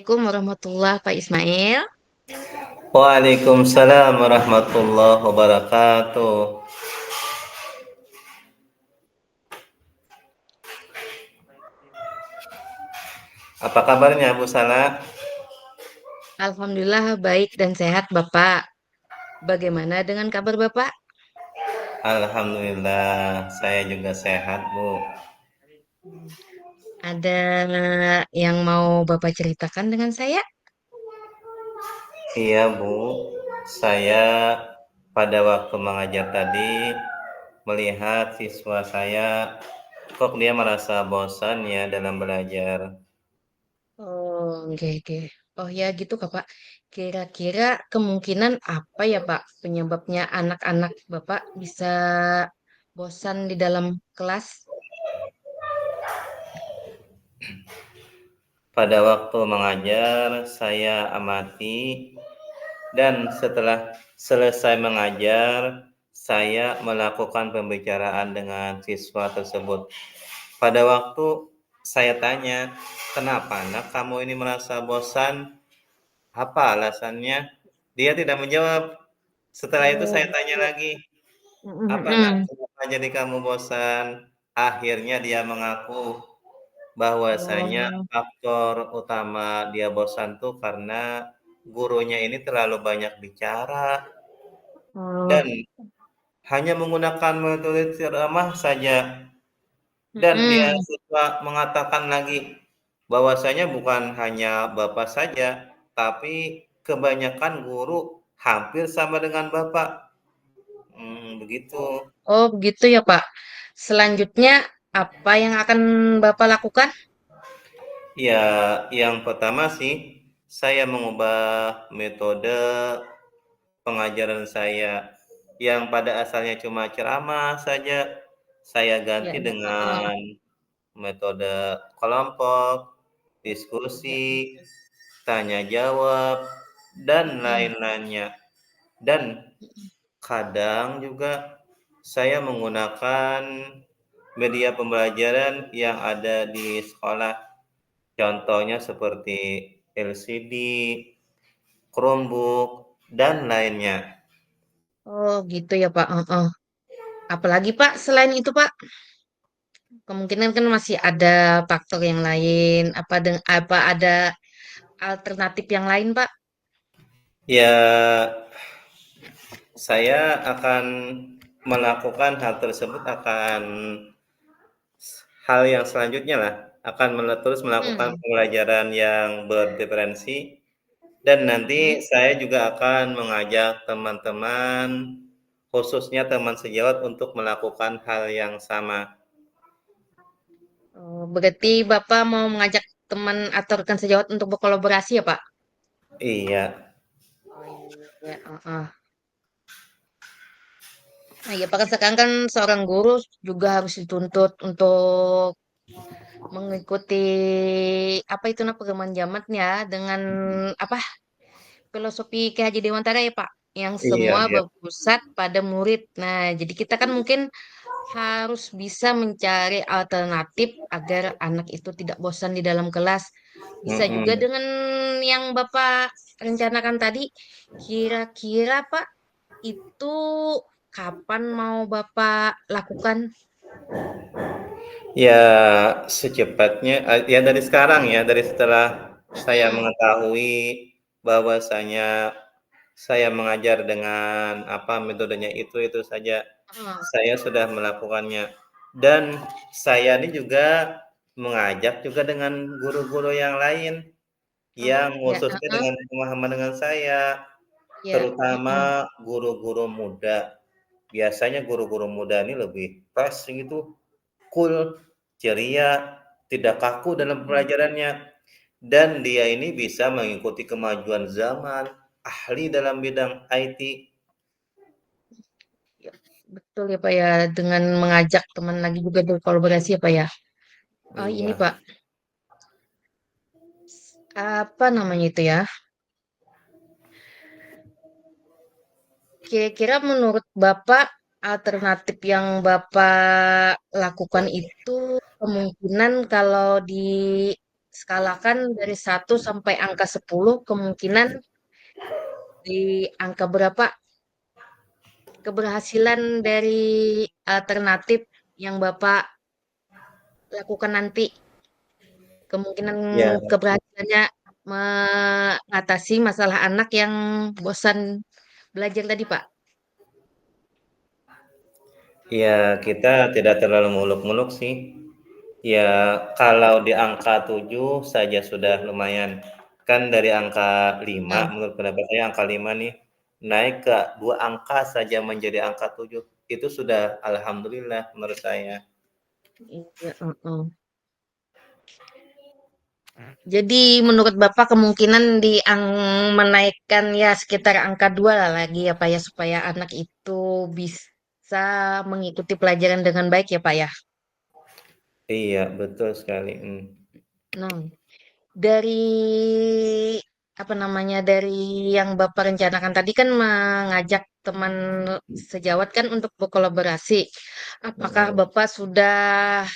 Assalamualaikum warahmatullahi Pak Ismail. Waalaikumsalam warahmatullahi wabarakatuh. Apa kabarnya Bu Sala? Alhamdulillah baik dan sehat Bapak. Bagaimana dengan kabar Bapak? Alhamdulillah, saya juga sehat Bu. Hmm. Ada yang mau Bapak ceritakan dengan saya? Iya Bu, saya pada waktu mengajar tadi melihat siswa saya kok dia merasa bosan ya dalam belajar. Oh, oke, oke. Oh ya gitu Kak Pak. Kira-kira kemungkinan apa ya Pak penyebabnya anak-anak Bapak bisa bosan di dalam kelas? Pada waktu mengajar, saya amati dan setelah selesai mengajar, saya melakukan pembicaraan dengan siswa tersebut. Pada waktu saya tanya, "Kenapa nak kamu ini merasa bosan? Apa alasannya?" Dia tidak menjawab. Setelah itu Oh, saya tanya gitu. lagi, "Apa nak, Mm-mm. kenapa jadi kamu bosan?" Akhirnya dia mengaku bahwasanya Oh, faktor utama dia bosan tuh karena gurunya ini terlalu banyak bicara oh, dan hanya menggunakan metode ceramah saja. Dan dia mm-mm. suka mengatakan lagi bahwasanya bukan hanya Bapak saja, tapi kebanyakan guru hampir sama dengan Bapak. Begitu. Oh, begitu ya, Pak. Selanjutnya, apa yang akan Bapak lakukan? Ya, yang pertama sih saya mengubah metode pengajaran saya yang pada asalnya cuma ceramah saja, saya Ya, ganti ya, heeh. dengan metode kelompok, Ya, diskusi, tanya jawab, dan mm, lain-lainnya. Dan kadang juga saya menggunakan media pembelajaran yang ada di sekolah. Contohnya seperti LCD, Chromebook, dan lainnya. oh, gitu ya, Pak. Heeh. Apalagi, Pak, selain itu, Pak, kemungkinan kan masih ada faktor yang lain. Apa ada alternatif yang lain, Pak? Ya, saya akan melakukan hal tersebut akan hal yang selanjutnya lah, akan terus melakukan Hmm. pembelajaran yang berdiferensi dan nanti Mm-mm. saya juga akan mengajak teman-teman, khususnya teman sejawat untuk melakukan hal yang sama. Oh, berarti Bapak mau mengajak teman atau rekan sejawat untuk berkolaborasi ya, Pak? Iya, Oh iya, heeh. Nah, ya, Pak, kan sekarang kan seorang guru juga harus dituntut untuk mengikuti apa itu nah perkembangan zaman ya dengan apa filosofi Ki Haji Dewantara ya Pak yang iya, semua iya. berpusat pada murid. Nah, jadi kita kan mungkin harus bisa mencari alternatif agar anak itu tidak bosan di dalam kelas. Bisa juga Mm-mm. dengan yang Bapak rencanakan tadi. Kira-kira Pak itu kapan mau Bapak lakukan? Ya, secepatnya, ya dari sekarang ya, dari setelah saya Mm-mm. mengetahui bahwasanya saya mengajar dengan apa metodenya itu saja. Heeh. Saya sudah melakukannya. Dan saya ini juga mengajak juga dengan guru-guru yang lain Oh, yang ya, khususnya dengan pemahaman dengan saya, ya. Mm-mm. terutama guru-guru muda. Biasanya guru-guru muda ini lebih fresh gitu, cool, ceria, tidak kaku dalam Mm-mm. pelajarannya. Dan dia ini bisa mengikuti kemajuan zaman, ahli dalam bidang IT. Ya, betul ya Pak ya, dengan mengajak teman lagi juga berkolaborasi ya Pak ya. Oh ini Iya. Pak, apa namanya itu ya? Kira-kira menurut Bapak alternatif yang Bapak lakukan itu kemungkinan kalau di skalakan dari 1 sampai angka 10, kemungkinan di angka berapa keberhasilan dari alternatif yang Bapak lakukan nanti? Kemungkinan Ya, keberhasilannya mengatasi masalah anak yang bosan belajar tadi, Pak. ya kita tidak terlalu muluk-muluk sih. Ya, kalau di angka 7 saja sudah lumayan. Kan dari angka Nah, 5, menurut pendapat saya angka 5 nih, naik ke 2 angka saja menjadi angka 7, itu sudah alhamdulillah menurut saya. iya, heeh. Jadi menurut Bapak kemungkinan menaikkan ya sekitar angka 2 lah lagi ya Pak ya supaya anak itu bisa mengikuti pelajaran dengan baik ya Pak ya. Iya, betul sekali, Nah, dari apa namanya dari yang Bapak rencanakan tadi kan mengajak teman sejawat kan untuk berkolaborasi. Apakah mhm. Bapak sudah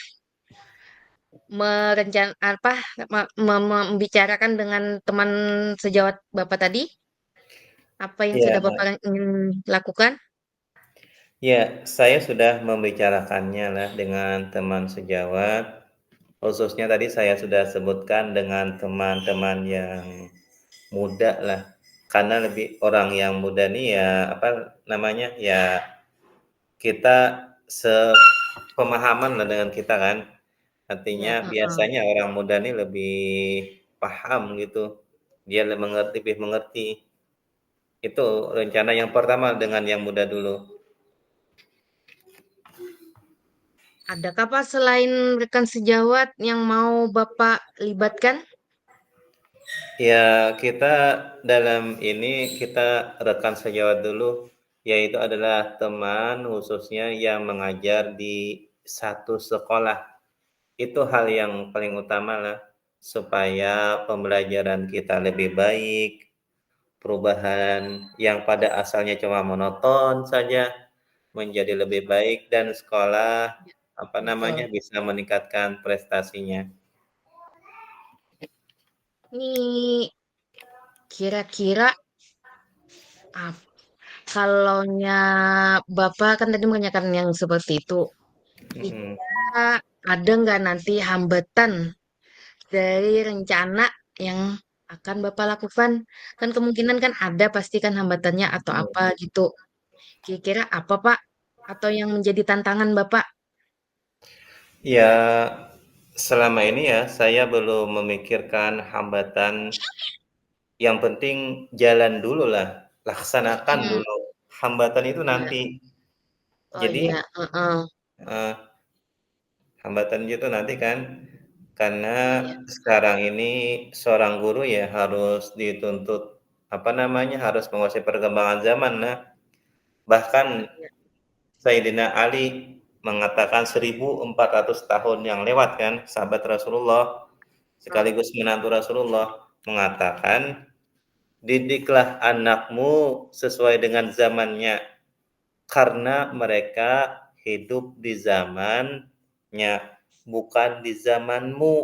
apa membicarakan dengan teman sejawat Bapak tadi? Apa yang Iya, sudah Bapak ingin lakukan? iya, saya sudah membicarakannya lah dengan teman sejawat, khususnya tadi saya sudah sebutkan dengan teman-teman yang muda lah, karena lebih orang yang muda nih ya, apa namanya, ya kita sepemahaman lah dengan kita kan. Artinya Ya, heeh. biasanya orang muda nih lebih paham gitu, dia lebih mengerti. Itu rencana yang pertama dengan yang muda dulu. Adakah Pak selain rekan sejawat yang mau Bapak libatkan? Ya, kita dalam ini kita rekan sejawat dulu, yaitu adalah teman khususnya yang mengajar di satu sekolah. Itu hal yang paling utama lah, supaya pembelajaran kita lebih baik, perubahan yang pada asalnya cuma monoton saja menjadi lebih baik dan sekolah, apa namanya, Betul. bisa meningkatkan prestasinya. Ini kira-kira ap- kalaunya Bapak kan tadi menanyakan yang seperti itu. Mhm, Kira ada nggak nanti hambatan dari rencana yang akan Bapak lakukan? Kan kemungkinan kan ada pasti kan hambatannya atau mhm. apa gitu. Kira-kira apa Pak? Atau yang menjadi tantangan Bapak? Ya, selama ini ya saya belum memikirkan hambatan, yang penting jalan dulu lah, laksanakan Hmm, dulu. Hambatan itu iya. nanti. Oh Jadi, iya, heeh. eee, hambatan itu nanti kan, karena Iya, sekarang ini seorang guru ya harus dituntut, apa namanya, harus menguasai perkembangan zaman. Nah, bahkan iya. Sayyidina Ali mengatakan 1.400 tahun yang lewat kan, sahabat Rasulullah Oh, sekaligus menantu Rasulullah mengatakan, "Didiklah anakmu sesuai dengan zamannya, karena mereka hidup di zamannya, bukan di zamanmu."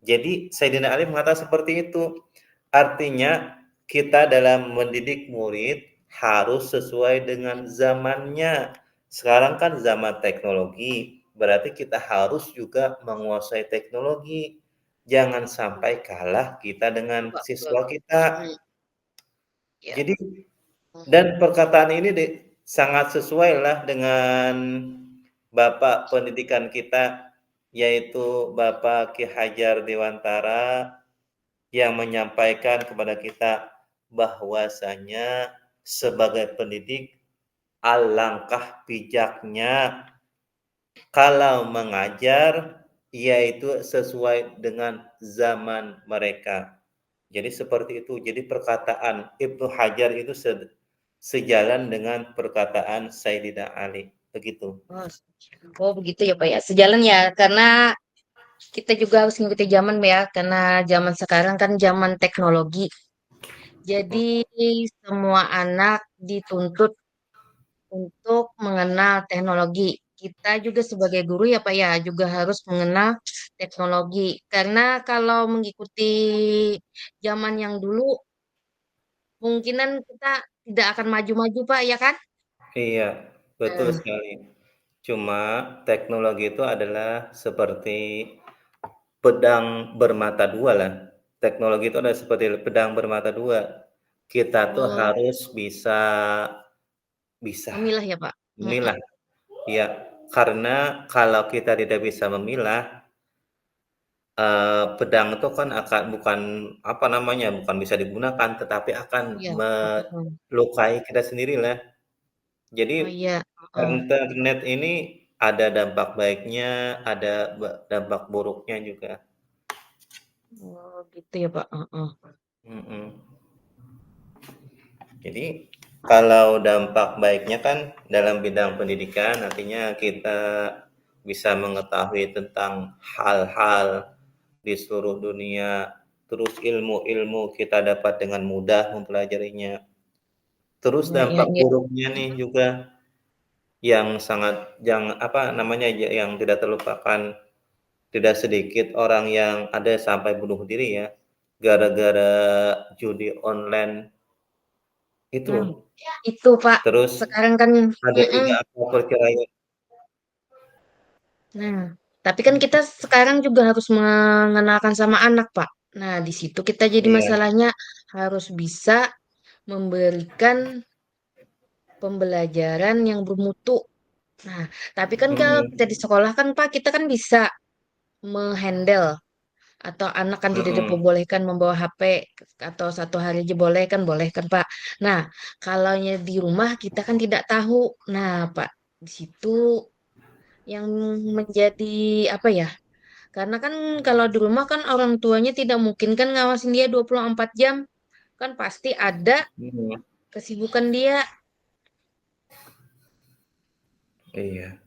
Jadi Sayyidina Ali mengatakan seperti itu. Artinya kita dalam mendidik murid harus sesuai dengan zamannya. Sekarang kan zaman teknologi, berarti kita harus juga menguasai teknologi. Jangan sampai kalah kita dengan betul, Pak, betul. siswa kita. Hmm, iya. Jadi Hmm, dan perkataan ini sangat sesuai lah dengan Bapak pendidikan kita, yaitu Bapak Ki Hajar Dewantara yang menyampaikan kepada kita bahwasanya sebagai pendidik alangkah bijaknya kalau mengajar yaitu sesuai dengan zaman mereka. Jadi seperti itu. Jadi perkataan Ibnu Hajar itu sejalan dengan perkataan Sayyidina Ali. Begitu. oh, oh, begitu ya Pak ya. Sejalan ya, karena kita juga harus mengikuti zaman ya, karena zaman sekarang kan zaman teknologi. Jadi semua anak dituntut untuk mengenal teknologi. kita juga sebagai guru ya Pak ya juga harus mengenal teknologi. Karena kalau mengikuti zaman yang dulu, kemungkinan kita tidak akan maju-maju Pak ya kan? Iya, betul Nah, sekali. Cuma teknologi itu adalah seperti pedang bermata dua lah. Teknologi itu adalah seperti pedang bermata dua. Kita tuh oh, harus bisa bisa memilah ya Pak. Mm-mm. memilah, ya. Karena kalau kita tidak bisa memilah, pedang itu kan akan bukan, apa namanya, bukan bisa digunakan, tetapi akan Iya. Mm-mm. melukai kita sendirilah. Jadi Oh iya. Oh, internet ini ada dampak baiknya, ada dampak buruknya juga. oh gitu ya Pak. Oh. Mhm. Jadi kalau dampak baiknya kan dalam bidang pendidikan artinya kita bisa mengetahui tentang hal-hal di seluruh dunia, terus ilmu-ilmu kita dapat dengan mudah mempelajarinya. Terus Iya, iya, dampak iya. buruknya nih juga yang sangat yang apa namanya, yang tidak terlupakan, tidak sedikit orang yang ada sampai bunuh diri ya, gara-gara judi online Nah, itu. itu Pak. Terus Sekarang kan, ada mm-mm. juga apa perceraian. Nah, tapi kan kita sekarang juga harus mengenalkan sama anak, Pak. Nah, di situ kita jadi Iya, masalahnya harus bisa memberikan pembelajaran yang bermutu. Nah, tapi kan kalau kita mhm, di sekolah kan, Pak, kita kan bisa menghandle atau anak kan tidak mhm, diperbolehkan membawa HP atau satu hari aja boleh kan, boleh kan, Pak. Nah, kalau di rumah kita kan tidak tahu. Nah, Pak, di situ yang menjadi apa ya? Karena kan kalau di rumah kan orang tuanya tidak mungkin kan ngawasin dia 24 jam. Kan pasti ada mhm, kesibukan dia. iya,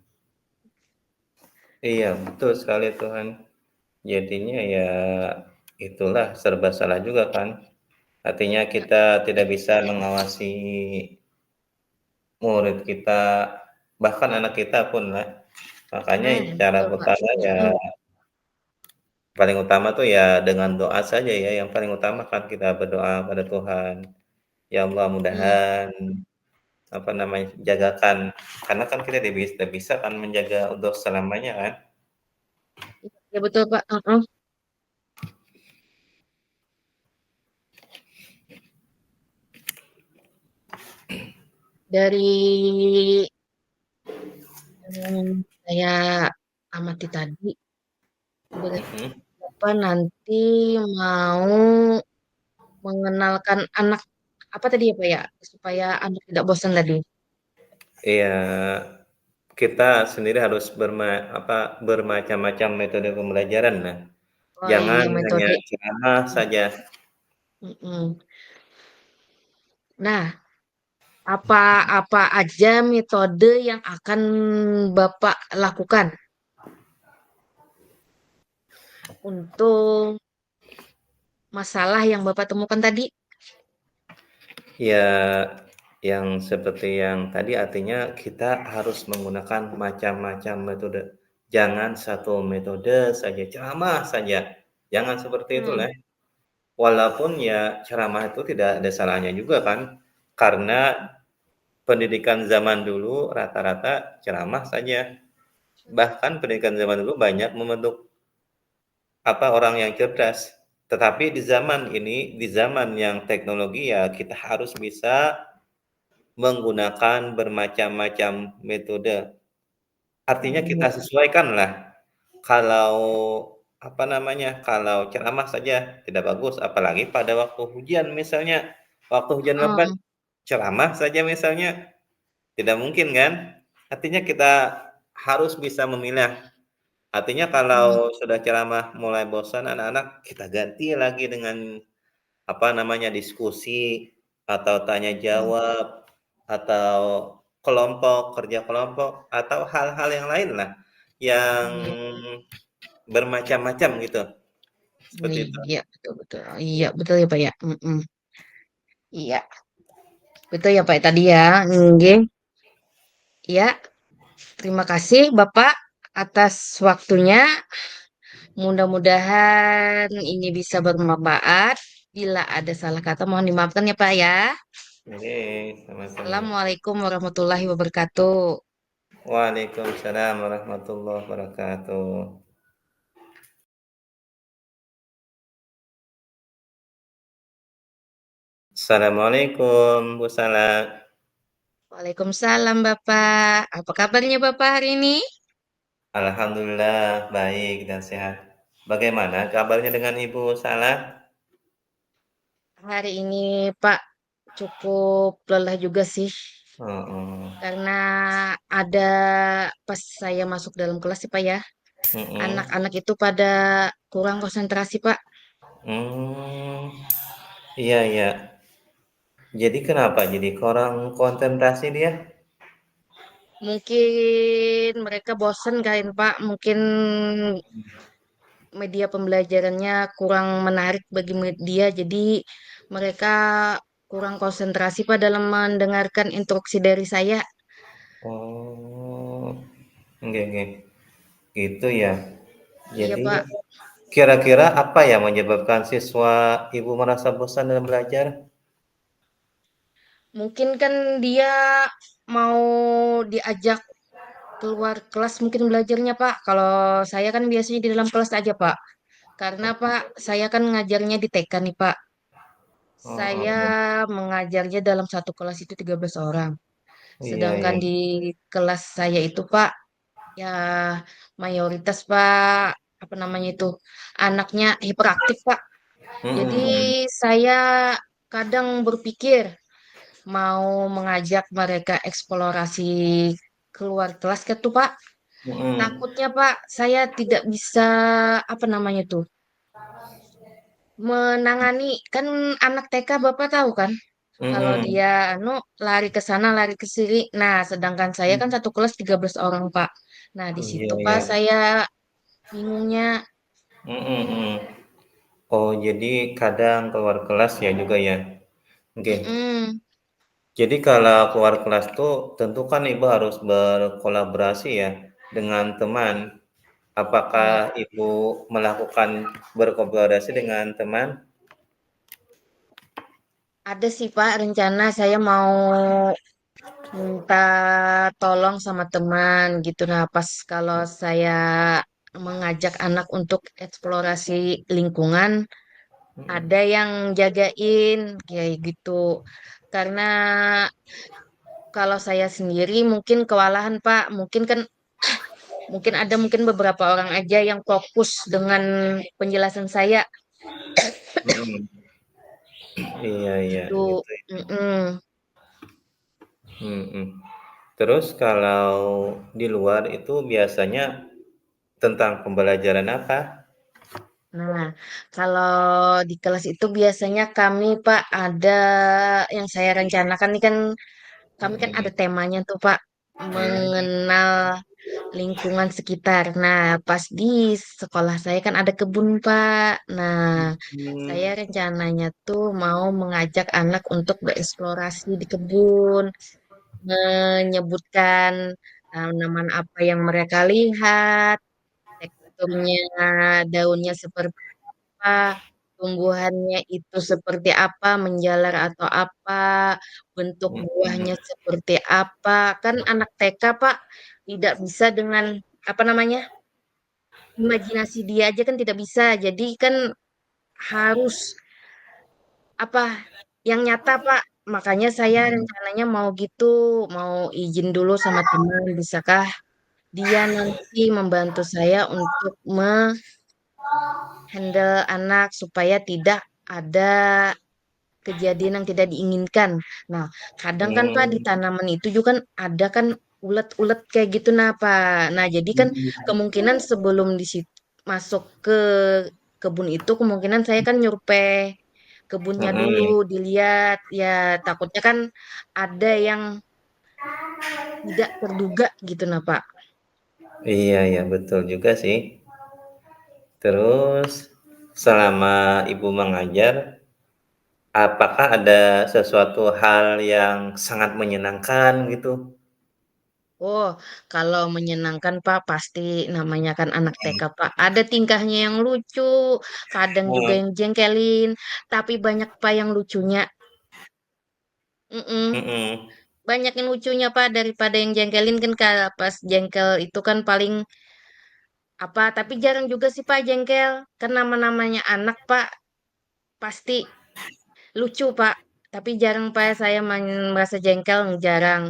iya, betul sekali Tuhan. Jadinya ya itulah serba salah juga kan. Artinya Nah, kita tidak bisa mengawasi murid kita, bahkan anak kita pun lah. Makanya nah, cara betul, Pak. pertama ya Mm-mm. paling utama tuh ya dengan doa saja ya, yang paling utama kan kita berdoa pada Tuhan, "Ya Allah Mm. mudahan apa namanya, jagakan, karena kan kita tidak bisa kan menjaga untuk selamanya kan." Ya betul, Pak. Mm-mm. Dari yang saya amati tadi, Mhm. berapa nanti mau mengenalkan anak apa tadi ya, Pak ya? Supaya anak tidak bosan tadi. Iya, kita sendiri harus bermacam-macam metode pembelajaran. Nah, Oh jangan iya, hanya metode. ceramah saja. Mm-mm. Nah, apa-apa aja metode yang akan Bapak lakukan untuk masalah yang Bapak temukan tadi? Ya, yang seperti yang tadi artinya kita harus menggunakan macam-macam metode. Jangan satu metode saja, ceramah saja. Jangan seperti Hmm. itulah. Walaupun ya ceramah itu tidak ada salahnya juga kan, karena pendidikan zaman dulu rata-rata ceramah saja. Bahkan pendidikan zaman dulu banyak membentuk orang yang cerdas. Tetapi di zaman ini, di zaman yang teknologi ya kita harus bisa menggunakan bermacam-macam metode. Artinya kita Iya. sesuaikanlah. Kalau kalau ceramah saja tidak bagus, apalagi pada waktu hujan misalnya, waktu hujan lebat, Oh, ceramah saja misalnya, tidak mungkin kan? Artinya kita harus bisa memilah. Artinya hmm, kalau sudah ceramah mulai bosan anak-anak, kita ganti lagi dengan, diskusi atau tanya hmm, jawab, atau kerja kelompok, atau hal-hal yang lain lah, yang iya, bermacam-macam gitu, seperti itu. iya, betul, betul. Iya, betul ya, Pak ya. Mm-mm. Iya, betul ya, Pak tadi ya. Nggih. Iya. Terima kasih Bapak atas waktunya. Mudah-mudahan ini bisa bermanfaat. Bila ada salah kata mohon dimaafkan ya Pak ya. Oke, sama-sama. Assalamualaikum warahmatullahi wabarakatuh. Waalaikumsalam warahmatullahi wabarakatuh. Assalamualaikum, Bu Sala. Waalaikumsalam Bapak. Apa kabarnya Bapak hari ini? Alhamdulillah baik dan sehat. Bagaimana kabarnya dengan Ibu Salah? Hari ini Pak cukup lelah juga sih. Heeh. Karena ada pas saya masuk dalam kelas sih Pak ya. Mhm. Anak-anak itu pada kurang konsentrasi Pak. Mmm, iya iya. Jadi kenapa? Jadi kurang konsentrasi dia? Mungkin mereka bosan kan Pak. Mungkin media pembelajarannya kurang menarik bagi dia. Jadi mereka kurang konsentrasi Pak dalam mendengarkan instruksi dari saya. Oh, nggih nggih, gitu ya. Iya Jadi Pak. kira-kira apa yang menyebabkan siswa Ibu merasa bosan dalam belajar? Mungkin kan dia mau diajak keluar kelas mungkin belajarnya Pak. Kalau saya kan biasanya di dalam kelas aja Pak. Karena Pak, saya kan ngajarnya di TK nih Pak. Saya Heeh. mengajarnya dalam satu kelas itu 13 orang. Iya Sedangkan iya. di kelas saya itu Pak, ya mayoritas Pak, apa namanya itu, anaknya hiperaktif Pak. Mhm Jadi mhm. saya kadang berpikir mau mengajak mereka eksplorasi keluar kelas ke tuh Pak. Mhm. Takutnya Pak, saya tidak bisa apa namanya tuh, menangani kan anak TK Bapak tahu kan? Kalau Mhm. dia anu lari ke sana, lari ke sini. Nah, sedangkan saya kan satu kelas 13 orang, Pak. Nah, di Iya situ Pak iya. saya bingungnya. Mhm mhm. Oh, jadi kadang keluar kelas ya juga ya? Oke. Mm-mm. Jadi kalau keluar kelas tuh tentu kan Ibu harus berkolaborasi ya dengan teman. Apakah Iya, Ibu melakukan berkolaborasi dengan teman? ada sih Pak rencana saya mau minta tolong sama teman gitu. Nah, pas kalau saya mengajak anak untuk eksplorasi lingkungan, Mhm. ada yang jagain kayak gitu. Karena kalau saya sendiri mungkin kewalahan Pak, mungkin kan mungkin ada mungkin beberapa orang aja yang fokus dengan penjelasan saya Mhm. Iya iya, gitu. gitu ya. Mm-mm. Mhm. Terus kalau di luar itu biasanya tentang pembelajaran apa? Nah, kalau di kelas itu biasanya kami Pak ada yang saya rencanakan nih kan kami kan ada Mhm. temanya tuh Pak Mmm. mengenal lingkungan sekitar. Nah, pas di sekolah saya kan ada kebun Pak. Nah, saya Mhm. rencananya tuh mau mengajak anak untuk bereksplorasi di kebun, menyebutkan tanaman apa yang mereka lihat, teksturnya, daunnya seperti apa, tumbuhannya itu seperti apa, menjalar atau apa, bentuk buahnya Mhm. seperti apa. Kan anak TK, Pak, tidak bisa dengan apa namanya? Imajinasi dia aja kan tidak bisa. Jadi kan harus apa yang nyata, Pak. Makanya saya Mhm. rencananya mau gitu, mau izin dulu sama teman, bisakah dia nanti membantu saya untuk menghandle anak supaya tidak ada kejadian yang tidak diinginkan. Nah, kadang kan Pak di Mmm. tanaman itu juga kan ada kan ulet-ulet kayak gitu nah Pak. Nah, jadi kan Mhm. kemungkinan sebelum masuk ke kebun itu kemungkinan saya kan nyurvei kebunnya dulu Mhm. dilihat ya takutnya kan ada yang tidak terduga gitu nah Pak. Iya iya, betul juga sih. Terus selama Ibu mengajar, apakah ada sesuatu hal yang sangat menyenangkan gitu? Oh, kalau menyenangkan Pak, pasti namanya kan anak TK Pak. Ada tingkahnya yang lucu, kadang juga Mhm, yang jengkelin, tapi banyak Pak yang lucunya. Mm-mm. mhm, Banyak yang lucunya Pak daripada yang jengkelin kan kalau pas jengkel itu kan paling apa, tapi jarang juga sih Pak jengkel. Kan nama-namanya anak Pak pasti lucu Pak. Tapi jarang Pak saya merasa jengkel, jarang.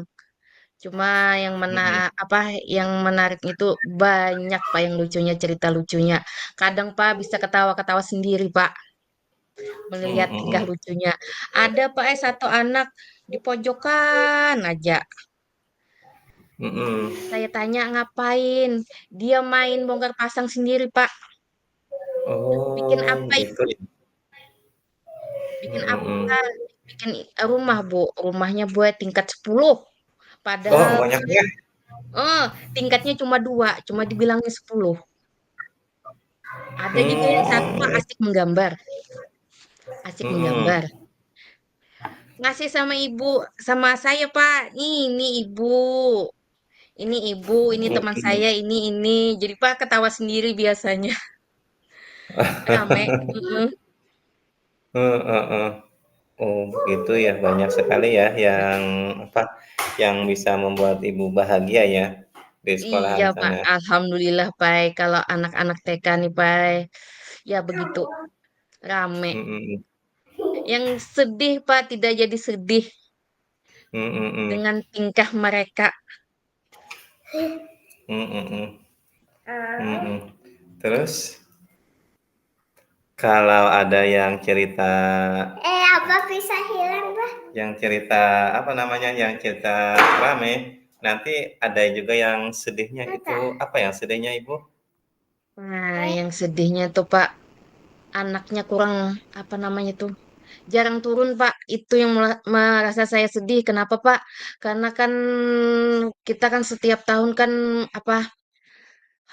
Cuma yang mhm, apa yang menarik itu banyak Pak yang lucunya, cerita lucunya. Kadang Pak bisa ketawa-ketawa sendiri Pak mhm, melihat tingkah mhm, lucunya. Ada Pak satu anak di pojokan aja. mhm. Saya tanya ngapain? Dia main bongkar pasang sendiri Pak. Bikin Oh, apa gitu itu? ya? Bikin Mhm, apa? mhm. Bikin rumah Bu. Rumahnya buat tingkat 10. Oh, Padahal banyak ya? oh, tingkatnya cuma 2, cuma dibilangnya 10. Ada juga yang satu Pak Mmm, asik menggambar. Asik mhm, menggambar. Ngasih sama ibu, sama saya Pak. Ini ibu. Ini ibu, ini teman mhm. saya, ini. Jadi Pak ketawa sendiri biasanya. Rame. Heeh. Heeh. Oh, begitu ya, banyak sekali ya Ya. yang apa, yang bisa membuat Ibu bahagia ya di Iya sekolahan Pak, sana. Alhamdulillah Pak. Kalau anak-anak TK nih Pak, ya begitu rame. Mhm, Yang sedih Pak tidak jadi sedih mhm, mhm, dengan tingkah mereka. mhm, mhm, mhm. Terus kalau ada yang cerita apa bisa hilang, Bah? Yang cerita apa namanya, yang cerita rame, nanti ada juga yang sedihnya itu, apa yang sedihnya Ibu? Nah, yang sedihnya tuh Pak, anaknya kurang apa namanya tuh? Jarang turun, Pak. Itu yang merasa saya sedih. Kenapa, Pak? Karena kan kita kan setiap tahun kan apa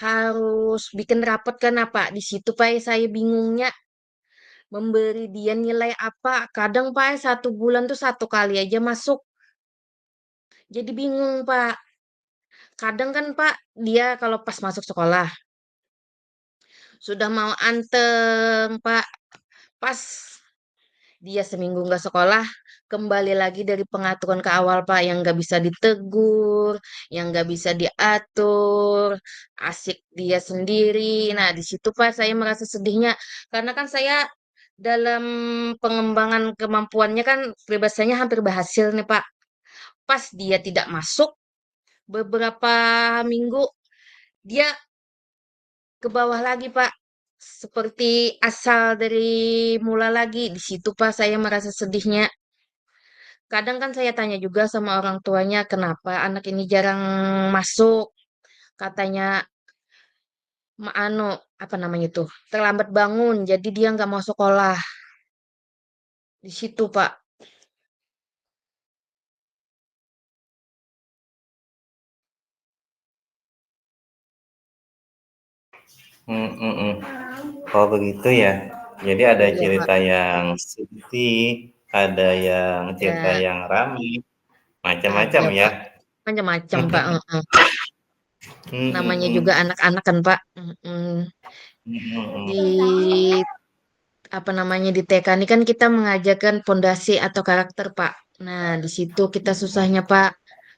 harus bikin rapot kan apa? Di situ, Pak, saya bingungnya memberi dia nilai apa. Kadang, Pak, 1 bulan tuh 1 kali aja masuk. Jadi bingung, Pak. Kadang kan, Pak, dia kalau pas masuk sekolah sudah mau anteng, Pak. Pas dia seminggu nggak sekolah, kembali lagi dari pengaturan ke awal, Pak, yang nggak bisa ditegur, yang nggak bisa diatur, asik dia sendiri. Nah, di situ, Pak, saya merasa sedihnya. Karena kan saya dalam pengembangan kemampuannya kan kebebasannya hampir berhasil nih, Pak. Pas dia tidak masuk, beberapa minggu dia ke bawah lagi, Pak. Seperti asal dari mula lagi. Di situ, Pak, saya merasa sedihnya. Kadang kan saya tanya juga sama orang tuanya, kenapa anak ini jarang masuk? Katanya, anu, apa namanya tuh? Terlambat bangun, jadi dia nggak mau sekolah. Di situ, Pak. Mhm, mhm. Oh, begitu ya? Jadi ada Iya, Pak. cerita yang sedih, ada yang cerita Ada, yang ramai, macam-macam ada, ya? Pak. Macam-macam, Pak. Heeh. Mhm, Namanya juga mhm. anak-anak kan, Pak. Mhm, Di mhm. apa namanya di TK ini kan kita mengajarkan pondasi atau karakter, Pak. Nah, di situ kita susahnya, Pak.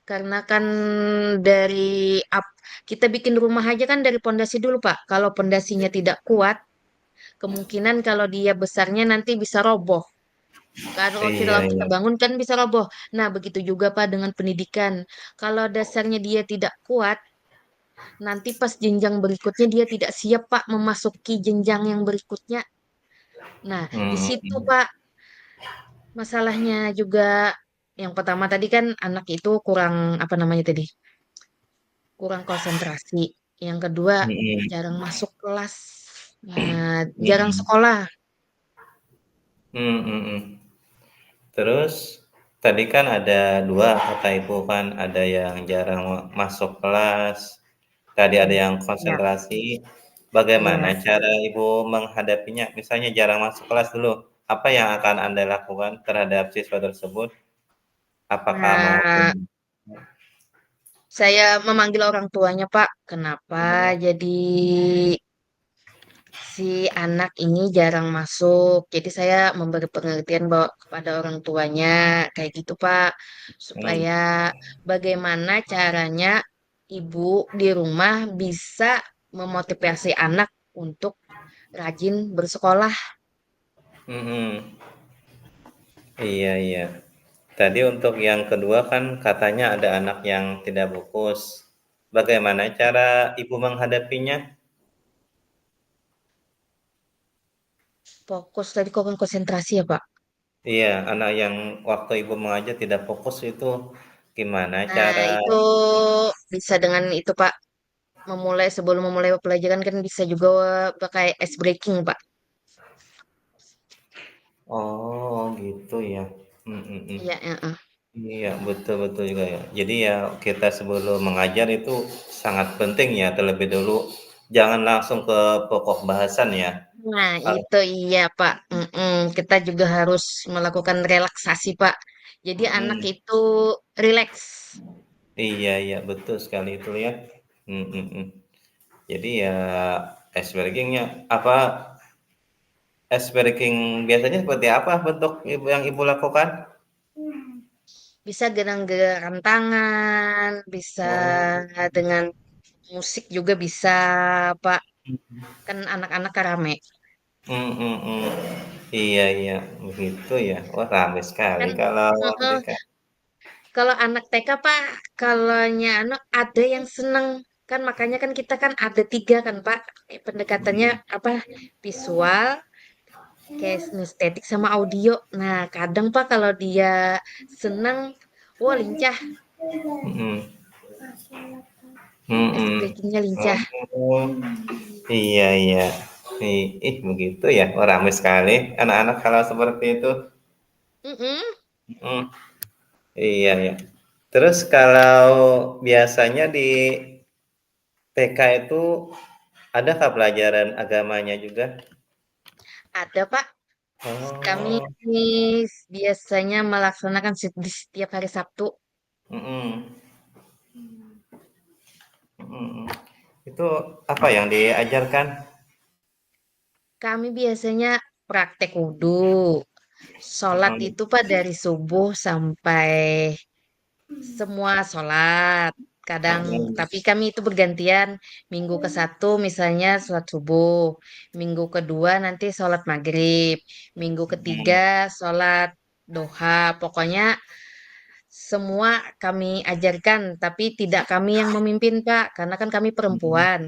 Karena kan dari kita bikin rumah aja kan dari pondasi dulu, Pak. Kalau pondasinya tidak kuat, kemungkinan kalau dia besarnya nanti bisa roboh. Kalau Iya, kalau kita iya. bangun kan bisa roboh. Nah, begitu juga, Pak, dengan pendidikan. Kalau dasarnya dia tidak kuat, nanti pas jenjang berikutnya dia tidak siap, Pak, memasuki jenjang yang berikutnya. Nah, di Mhm, situ, mhm. Pak, masalahnya juga yang pertama tadi kan anak itu kurang apa namanya tadi? Kurang konsentrasi. Yang kedua, Mhm, jarang masuk kelas. Nah, jarang mhm. sekolah. Mhm, mhm. Terus tadi kan ada 2 kata Ibu kan, ada yang jarang masuk kelas, tadi ada Hmm, yang ya, konsentrasi. Bagaimana iya. cara Ibu menghadapinya? Misalnya jarang masuk kelas dulu, apa yang akan Anda lakukan terhadap siswa tersebut? Apakah Nah, menghukum Saya memanggil orang tuanya, Pak. Kenapa Mhm, jadi si anak ini jarang masuk? Jadi saya memberi pengertian bahwa kepada orang tuanya kayak gitu, Pak. mhm, Supaya bagaimana caranya ibu di rumah bisa memotivasi anak untuk rajin bersekolah. mhm. Iya, iya. Tadi untuk yang kedua kan katanya ada anak yang tidak fokus. Bagaimana cara ibu menghadapinya? Fokus tadi kok kan konsentrasi ya, Pak? Iya, anak yang waktu ibu mengajar tidak fokus itu gimana Nah, cara itu bisa dengan itu, Pak. Sebelum memulai pelajaran kan bisa juga pakai ice breaking, Pak. oh gitu ya. Mhm, mhm. Iya, heeh. Iya, betul betul juga ya. Jadi ya kita sebelum mengajar itu sangat penting ya terlebih dulu jangan langsung ke pokok bahasan ya. Nah, Kalau itu iya, Pak. Kita juga harus melakukan relaksasi, Pak. Jadi anak mhm. itu rileks. Iya iya, betul sekali itu ya. Mhm, mhm. Jadi ya ice breaking-nya apa, ice breaking biasanya seperti apa bentuk yang Ibu lakukan? Bisa gerak-gerakan tangan, bisa Oh, dengan musik juga bisa, Pak. Kan anak-anak kan rame. mhm, mhm. Iya iya, begitu ya. Wah, ramai sekali Kan kalau heeh, mereka. kalau anak TK, Pak, kalaunya anak ada yang seneng. Kan makanya kan kita kan ada tiga kan, Pak. Pendekatannya Mhm, apa? Visual, kinestetik sama audio. Nah, kadang Pak kalau dia seneng, wah lincah, mhm, ice mhm. breakingnya lincah. Oh, iya iya. Begitu ya? Oh, ramai sekali anak-anak kalau seperti itu. Mm-mm. Mhm, iya iya. Terus kalau biasanya di TK itu adakah pelajaran agamanya juga? Ada Pak, kami Oh, biasanya melaksanakan di setiap hari Sabtu. mhm, mhm, mhm. Itu apa yang diajarkan? Kami biasanya praktek wudhu, sholat Mhm, itu Pak dari subuh sampai semua sholat. Kadang, mhm, tapi kami itu bergantian. Minggu ke satu misalnya sholat subuh. Minggu kedua nanti sholat maghrib. Minggu ketiga mhm, sholat duha. Pokoknya semua kami ajarkan, tapi tidak kami yang memimpin, Pak. Karena kan kami mhm, perempuan.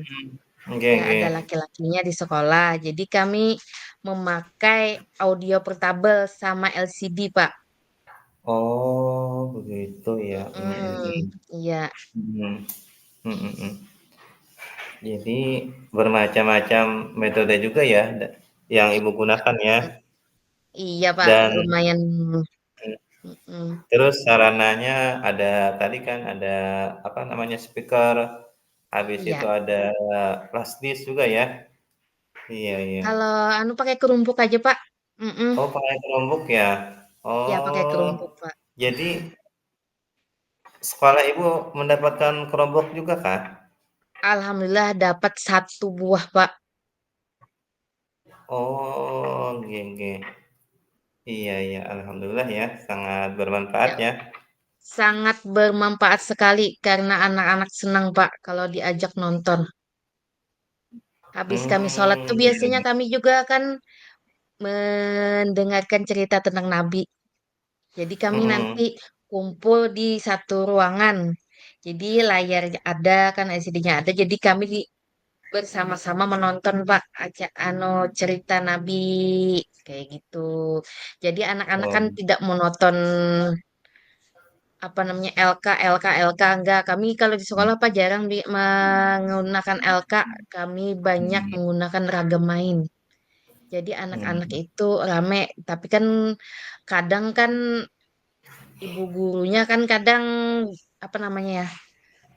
nggih Nggak ada nggih. laki-lakinya di sekolah. Jadi kami memakai audio portable sama LCD, Pak. Oh, begitu ya. Mm-mm, iya. Mhm, mhm, mhm. Jadi bermacam-macam metode juga ya yang Ibu gunakan ya? Iya, Pak, Dan lumayan. Mm-mm. terus sarananya ada tadi kan ada apa namanya, speaker, habis itu Iya. ada flash disk juga ya? Iya iya. Kalau anu pakai kerumpuk aja, Pak. Mm-mm. Oh, pakai Chromebook ya? Ya, pakai Oh, kerumpuk, Pak. jadi sekolah Ibu mendapatkan Chromebook juga kah? Alhamdulillah dapat satu buah, Pak. Oh, nggih nggih. Iya iya, alhamdulillah ya, sangat bermanfaat Ya, ya. sangat bermanfaat sekali karena anak-anak senang, Pak, kalau diajak nonton. Habis kami sholat tuh Iya biasanya iya. kami juga kan mendengarkan cerita tentang Nabi. Jadi kami Mhm, nanti kumpul di satu ruangan. Jadi layar ada kan LCD-nya ada. Jadi kami bersama-sama menonton Pak cerita Nabi kayak gitu. Jadi anak-anak oh, kan tidak monoton apa namanya LK enggak. Kami kalau di sekolah Pak jarang menggunakan LK. Kami banyak mhm, menggunakan ragam main. Jadi anak-anak mhm, itu rame, tapi kan kadang kan ibu gurunya kan kadang apa namanya ya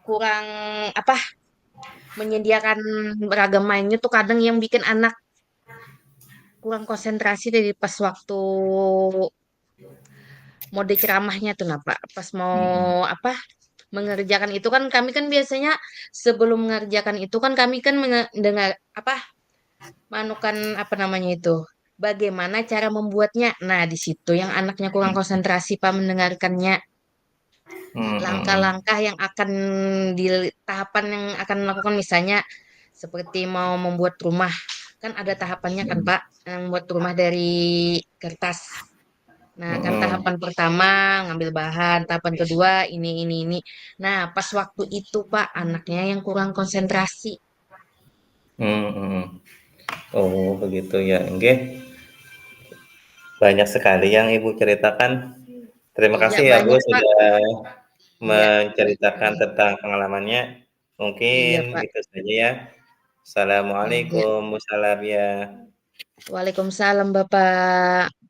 kurang apa menyediakan beragam mainnya tuh kadang yang bikin anak kurang konsentrasi dari pas waktu mode ceramahnya tuh nah Pak pas mau mhm, apa mengerjakan itu kan kami kan biasanya sebelum mengerjakan itu kan kami kan mendengar apa manukan apa namanya itu bagaimana cara membuatnya. Nah, di situ yang anaknya kurang konsentrasi Pak mendengarkannya. Mhm mhm. Langkah-langkah yang akan di tahapan yang akan melakukan misalnya seperti mau membuat rumah. Kan ada tahapannya kan Mhm. Pak, yang membuat rumah dari kertas. Nah, kan Mhm. tahapan pertama ngambil bahan, tahapan kedua ini. Nah, pas waktu itu Pak, anaknya yang kurang konsentrasi. Mhm mhm. Oh, begitu ya, nggih. Banyak sekali yang Ibu ceritakan. Terima Iya, kasih ya Bu banyak Pak. sudah Iya, menceritakan ini. tentang pengalamannya. Mungkin Iya Pak. itu saja ya. Iya. Assalamualaikum, wassalam ya. Waalaikumsalam Bapak.